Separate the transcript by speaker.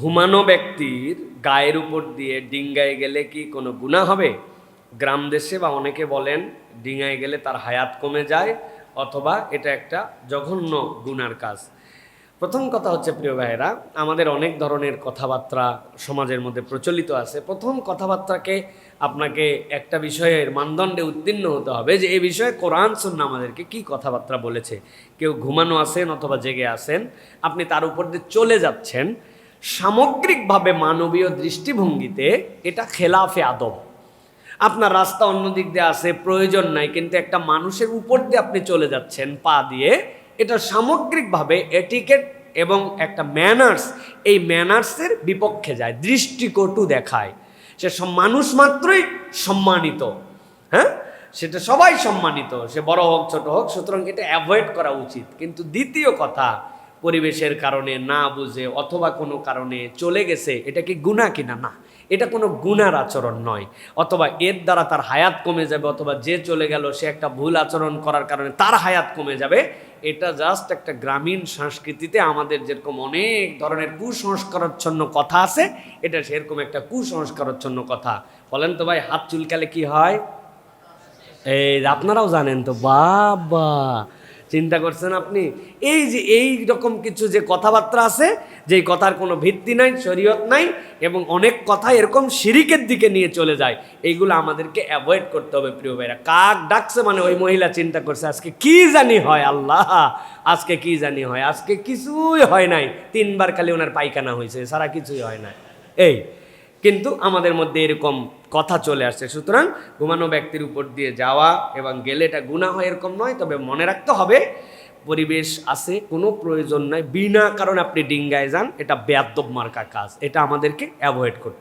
Speaker 1: ঘুমানো ব্যক্তির গায়ের উপর দিয়ে ডিঙ্গায় গেলে কি কোনো গুনাহ হবে? গ্রাম দেশে বা অনেকে বলেন ডিঙ্গায় গেলে তার হায়াত কমে যায়, অথবা এটা একটা জঘন্য গুনার কাজ। প্রথম কথা হচ্ছে, প্রিয় ভাইয়েরা, আমাদের অনেক ধরনের কথাবার্তা সমাজের মধ্যে প্রচলিত আছে। প্রথম কথাবার্তাকে আপনাকে একটা বিষয়ের মানদণ্ডে উত্তীর্ণ হতে হবে যে এই বিষয়ে কোরআন সুন্নাহ আমাদেরকে কি কথাবার্তা বলেছে। কেউ ঘুমানো আছেন অথবা জেগে আছেন, আপনি তার উপর দিয়ে চলে যাচ্ছেন, সামগ্রিকভাবে মানবীয় দৃষ্টিভঙ্গিতে এটা খেলাফে আদব। আপনার রাস্তা অন্য দিক দিয়ে আছে, প্রয়োজন নাই, কিন্তু একটা মানুষের উপর দিয়ে আপনি চলে যাচ্ছেন পা দিয়ে, এটা সামগ্রিকভাবে এটিকেট এবং একটা ম্যানার্স, এই ম্যানার্সের বিপক্ষে যায়, দৃষ্টিকটু দেখায়। সে সব মানুষ মাত্রই সম্মানিত, হ্যাঁ, সেটা সবাই সম্মানিত, সে বড় হোক ছোট হোক, সুতরাং এটা অ্যাভয়েড করা উচিত। কিন্তু দ্বিতীয় কথা, পরিবেশের কারণে না বুঝে অথবা কোনো কারণে চলে গেছে, এটা কি গুনাহ কিনা? না, এটা কোনো গুনার আচরণ নয়। অথবা এর দ্বারা তার হায়াত কমে যাবে, অথবা যে চলে গেল সে একটা ভুল আচরণ করার কারণে তার হায়াত কমে যাবে, এটা জাস্ট একটা গ্রামীণ সংস্কৃতিতে আমাদের যেরকম অনেক ধরনের কুসংস্কারাচ্ছন্ন কথা আছে, এটা সেরকম একটা কুসংস্কারাচ্ছন্ন কথা। বলেন তো ভাই, হাত চুলকালে কি হয়? এই আপনারাও জানেন তো, বাবা চিন্তা করছেন আপনি? এই যে এই রকম কিছু যে কথাবার্তা আছে, যেই কথার কোনো ভিত্তি নাই, শরীয়ত নাই, এবং অনেক কথা এরকম শিরিকের দিকে নিয়ে চলে যায়, এইগুলো আমাদেরকে অ্যাভয়েড করতে হবে। প্রিয় ভাইরা, কাক ডাকছে মানে ওই মহিলা চিন্তা করছে আজকে কি জানি হয়, আল্লাহ আজকে কি জানি হয়, আজকে কিছুই হয় নাই, 3 বার খালি ওনার পায়খানা হয়েছে, সারা কিছুই হয় নাই। এই কিন্তু আমাদের মধ্যে এরকম কথা চলে আসছে। সুতরাং ঘুমানো ব্যক্তির উপর দিয়ে যাওয়া এবং গেলে এটা গুনাহ হয় এরকম নয়, তবে মনে রাখতে হবে পরিবেশ আছে, কোনো প্রয়োজন নাই, বিনা কারণে আপনি ডিঙ্গায় যান, এটা বেয়াদ্দব মার্কা কাজ, এটা আমাদেরকে অ্যাভয়েড করতে